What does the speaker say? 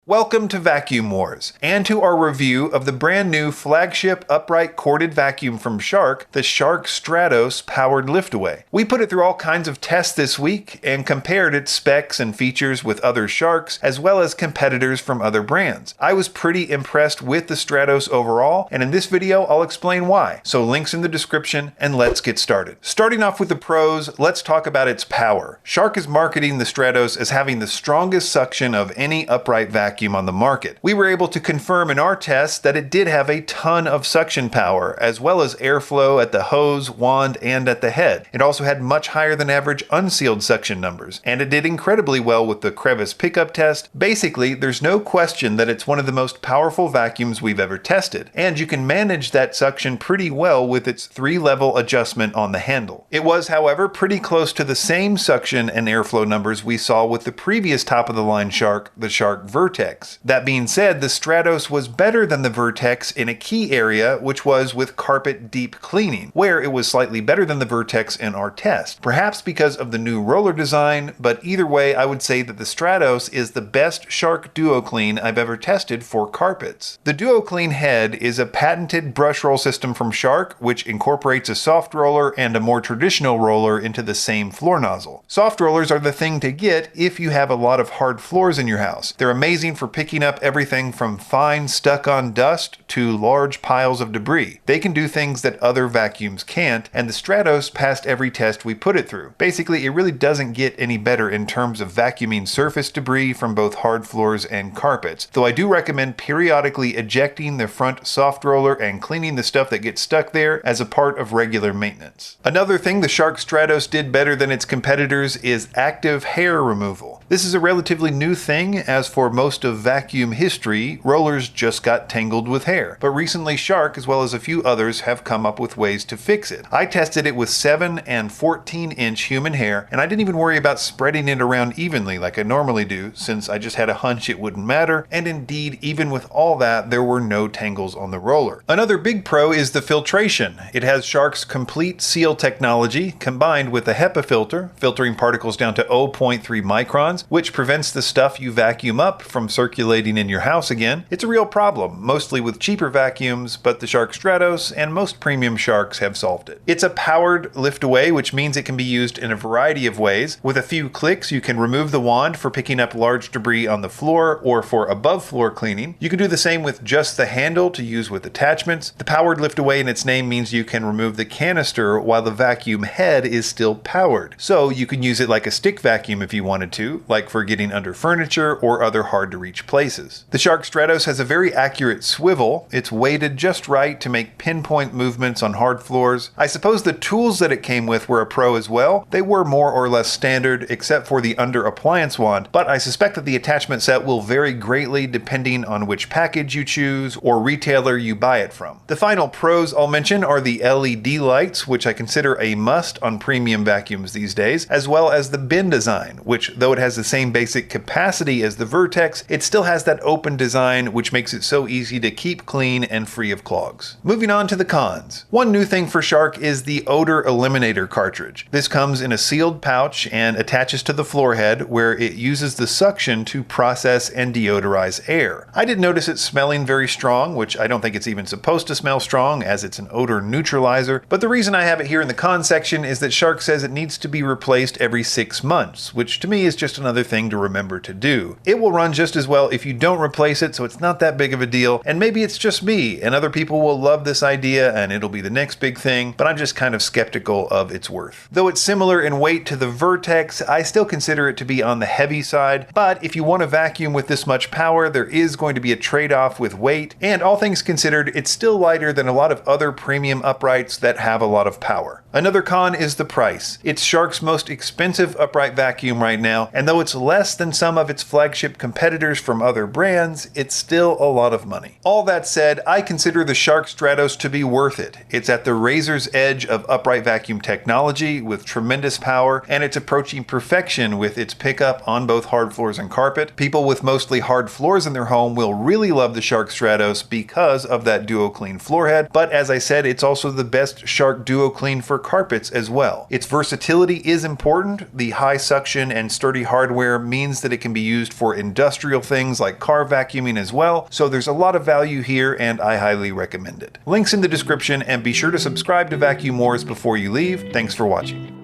Welcome to Vacuum Wars, and to our review of the brand new flagship upright corded vacuum from Shark, the Shark Stratos powered liftaway. We put it through all kinds of tests this week and compared its specs and features with other Sharks as well as competitors from other brands. I was pretty impressed with the Stratos overall, and in this video I'll explain why. So links in the description, and let's get started. Starting off with the pros, let's talk about its power. Shark is marketing the Stratos as having the strongest suction of any upright vacuum on the market. We were able to confirm in our tests that it did have a ton of suction power, as well as airflow at the hose, wand, and at the head. It also had much higher than average unsealed suction numbers, and it did incredibly well with the crevice pickup test. Basically, there's no question that it's one of the most powerful vacuums we've ever tested, and you can manage that suction pretty well with its 3-level adjustment on the handle. It was, however, pretty close to the same suction and airflow numbers we saw with the previous top-of-the-line Shark, the Shark Vertex. That being said, the Stratos was better than the Vertex in a key area, which was with carpet deep cleaning, where it was slightly better than the Vertex in our test. Perhaps because of the new roller design, but either way I would say that the Stratos is the best Shark Duo Clean I've ever tested for carpets. The Duo Clean head is a patented brush roll system from Shark, which incorporates a soft roller and a more traditional roller into the same floor nozzle. Soft rollers are the thing to get if you have a lot of hard floors in your house. They're amazing for picking up everything from fine stuck-on dust to large piles of debris. They can do things that other vacuums can't, and the Stratos passed every test we put it through. Basically, it really doesn't get any better in terms of vacuuming surface debris from both hard floors and carpets, though I do recommend periodically ejecting the front soft roller and cleaning the stuff that gets stuck there as a part of regular maintenance. Another thing the Shark Stratos did better than its competitors is active hair removal. This is a relatively new thing, as for most of vacuum history, rollers just got tangled with hair. But recently Shark, as well as a few others, have come up with ways to fix it. I tested it with 7 and 14-inch human hair, and I didn't even worry about spreading it around evenly like I normally do, since I just had a hunch it wouldn't matter, and indeed, even with all that, there were no tangles on the roller. Another big pro is the filtration. It has Shark's complete seal technology, combined with a HEPA filter, filtering particles down to 0.3 microns, which prevents the stuff you vacuum up from circulating in your house again. It's a real problem, mostly with cheaper vacuums, but the Shark Stratos and most premium Sharks have solved it. It's a powered liftaway, which means it can be used in a variety of ways. With a few clicks, you can remove the wand for picking up large debris on the floor or for above floor cleaning. You can do the same with just the handle to use with attachments. The powered liftaway in its name means you can remove the canister while the vacuum head is still powered. So you can use it like a stick vacuum if you wanted to, like for getting under furniture or other hard to reach places. The Shark Stratos has a very accurate swivel. It's weighted just right to make pinpoint movements on hard floors. I suppose the tools that it came with were a pro as well. They were more or less standard except for the under appliance wand, but I suspect that the attachment set will vary greatly depending on which package you choose or retailer you buy it from. The final pros I'll mention are the LED lights, which I consider a must on premium vacuums these days, as well as the bin design, which though it has the same basic capacity as the Vertex, it still has that open design which makes it so easy to keep clean and free of clogs. Moving on to the cons. One new thing for Shark is the Odor Eliminator cartridge. This comes in a sealed pouch and attaches to the floor head, where it uses the suction to process and deodorize air. I did notice it smelling very strong, which I don't think it's even supposed to smell strong as it's an odor neutralizer, but the reason I have it here in the con section is that Shark says it needs to be replaced every 6 months, which to me is just another thing to remember to do. It will run just as well if you don't replace it, so it's not that big of a deal, and maybe it's just me, and other people will love this idea and it'll be the next big thing, but I'm just kind of skeptical of its worth. Though it's similar in weight to the Vertex, I still consider it to be on the heavy side, but if you want a vacuum with this much power, there is going to be a trade-off with weight, and all things considered, it's still lighter than a lot of other premium uprights that have a lot of power. Another con is the price. It's Shark's most expensive upright vacuum right now, and though it's less than some of its flagship competitors from other brands, it's still a lot of money. All that said, I consider the Shark Stratos to be worth it. It's at the razor's edge of upright vacuum technology with tremendous power, and it's approaching perfection with its pickup on both hard floors and carpet. People with mostly hard floors in their home will really love the Shark Stratos because of that Duo Clean floor head, but as I said, it's also the best Shark Duo Clean for carpets as well. Its versatility is important. The high suction and sturdy hardware means that it can be used for industrial industrial things like car vacuuming as well, so there's a lot of value here and I highly recommend it. Links in the description, and be sure to subscribe to Vacuum Wars before you leave. Thanks for watching.